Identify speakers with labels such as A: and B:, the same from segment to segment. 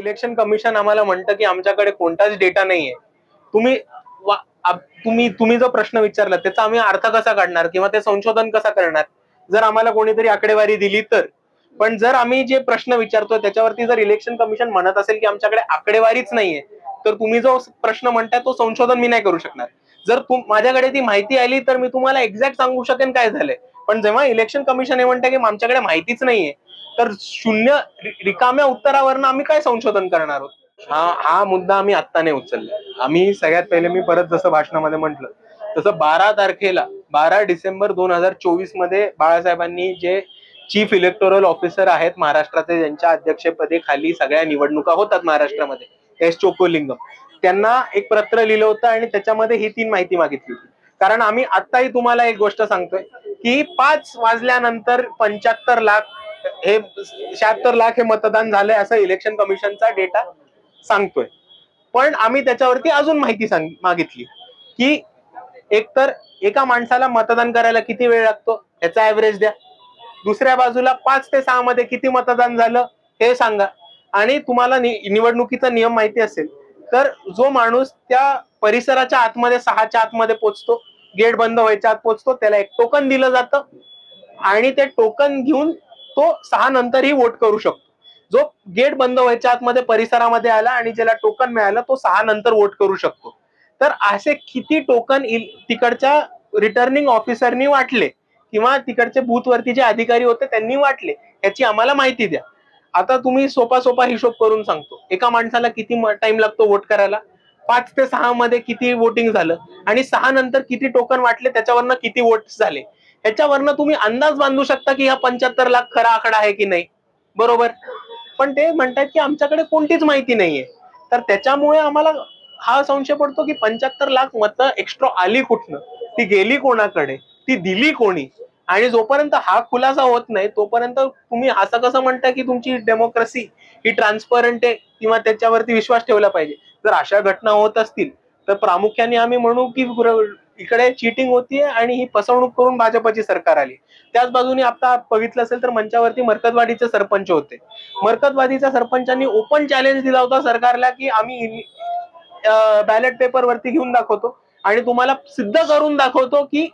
A: Election commission आम्हाला म्हणतं की आमच्याकडे कोणताच डेटा नाहीये, तुम्ही जो प्रश्न विचारला त्याचा आम्ही अर्थ कसा काढणार किंवा ते संशोधन कसं करणार जर आम्हाला कोणीतरी आकडेवारी दिली तर. पण जर आम्ही जे प्रश्न विचारतोय त्याच्यावरती जर इलेक्शन कमिशन म्हणत असेल की आमच्याकडे आकडेवारीच नाहीये, तर तुम्ही जो प्रश्न म्हणताय तो संशोधन मी नाही करू शकणार. जर माझ्याकडे ती माहिती आली तर मी तुम्हाला एक्झॅक्ट सांगू शकेन काय झालंय. पण जेव्हा इलेक्शन कमिशन हे म्हणतं की आमच्याकडे माहितीच नाहीये, तर शून्य रिकाम्या उत्तरावरनं आम्ही काय संशोधन करणार आहोत. हा मुद्दा आम्ही आत्ता नाही उचलला. आम्ही सगळ्यात पहिले मी परत जसं भाषणामध्ये म्हटलं तसं 12 डिसेंबर 2024 मध्ये बाळासाहेबांनी जे चीफ इलेक्टोरल ऑफिसर आहेत महाराष्ट्राचे, ज्यांच्या अध्यक्षपदी खाली सगळ्या निवडणुका होतात महाराष्ट्रामध्ये, एस चोक्कोलिंगम, त्यांना एक पत्र लिहिलं होतं आणि त्याच्यामध्ये ही 3 माहिती मागितली होती. कारण आम्ही आत्ताही तुम्हाला एक गोष्ट सांगतोय की 5 वाजल्यानंतर 76 लाख हे मतदान झालंय असं इलेक्शन कमिशनचा डेटा सांगतोय. पण आम्ही त्याच्यावरती अजून माहिती मागितली की एकतर एका माणसाला मतदान करायला किती वेळ लागतो याचा ऍव्हरेज द्या, दुसऱ्या बाजूला 5 ते 6 मध्ये किती मतदान झालं हे सांगा, आणि तुम्हाला निवडणुकीचा नियम माहिती असेल तर जो माणूस त्या परिसराच्या आतमध्ये 6च्या आतमध्ये पोहोचतो, गेट बंद व्हायच्या आत पोहोचतो, त्याला एक टोकन दिलं जातं आणि ते टोकन घेऊन तो 6 नंतरही वोट करू शकतो. जो गेट बंद व्हायच्या आतमध्ये परिसरामध्ये आला आणि ज्याला टोकन मिळालं तो 6 नंतर वोट करू शकतो. तर असे किती टोकन तिकडच्या रिटर्निंग ऑफिसरनी वाटले किंवा तिकडचे बूथवरती जे अधिकारी होते त्यांनी वाटले, याची आम्हाला माहिती द्या. आता तुम्ही सोपा हिशोब करून सांगतो, एका माणसाला किती टाइम लागतो वोट करायला, 5 ते 6 मध्ये किती वोटिंग झालं आणि 6 नंतर किती टोकन वाटले, त्याच्यावरनं किती वोट्स झाले, ह्याच्यावरनं तुम्ही अंदाज बांधू शकता की हा 75 लाख खरा आकडा आहे की नाही. बरोबर. पण ते म्हणतात की आमच्याकडे कोणतीच माहिती नाहीये. तर त्याच्यामुळे आम्हाला हा संशय पडतो की 75 लाख मतं एक्स्ट्रा आली कुठनं, ती गेली कोणाकडे, ती दिली कोणी. आणि जोपर्यंत हा खुलासा होत नाही तोपर्यंत तुम्ही असं कसं म्हणता की तुमची डेमोक्रेसी ही ट्रान्सपरंट आहे किंवा त्याच्यावरती विश्वास ठेवला पाहिजे. जर अशा घटना होत असतील तर प्रामुख्याने आम्ही म्हणू की इकडे चीटिंग होतीये आणि ही फसवणूक करून भाजपची सरकार आली. त्याच बाजूने आता बघितलं असेल तर मंचावरती मरकजवाडीचे सरपंच होते. मरकजवाडीच्या सरपंचांनी ओपन चॅलेंज दिला होता सरकारला की आम्ही बॅलेट पेपर वरती घेऊन दाखवतो आणि तुम्हाला सिद्ध करून दाखवतो की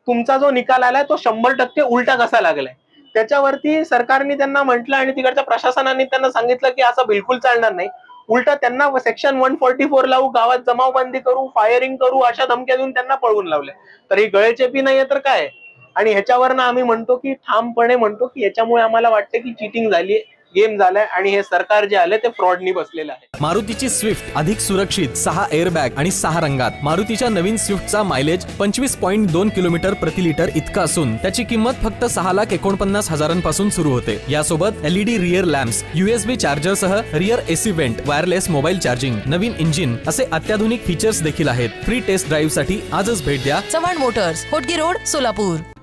A: तुमचा जो निकाल आलाय तो 100% उलटा कसा लागलाय. त्याच्यावरती सरकारने त्यांना म्हटलं आणि तिकडच्या प्रशासनाने त्यांना सांगितलं की असं बिलकुल चालणार नाही. उलटा त्यांना सेक्शन 144 लावू, गावात जमावबंदी करू, फायरिंग करू, अशा धमक्या देऊन त्यांना पळवून लावले. तर ही गळेचेपी नाहीये तर काय. आणि ह्याच्यावरनं आम्ही म्हणतो की ठामपणे म्हणतो की याच्यामुळे आम्हाला वाटते की चीटिंग झाली, गेम झालाय आणि हे सरकार जे आले ते फ्रॉडनी बसलेलं आहे.
B: मारुतीची स्विफ्ट अधिक सुरक्षित, 6 एअरबॅग आणि 6 रंगात. मारुतीच्या नवीन स्विफ्टचा मायलेज 25.2 किलोमीटर प्रति लिटर इतका असून त्याची किंमत फक्त 6,49,000 सुरू होते. यासोबत LED rear lamps, USB charger सह rear AC vent, wireless mobile charging, नवीन इंजिन असे अत्याधुनिक फीचर्स देखील आहेत. फ्री टेस्ट ड्राईव्ह साठी आजच भेट द्या
C: चव्हाण मोटर्स, होटगी रोड, सोलापूर.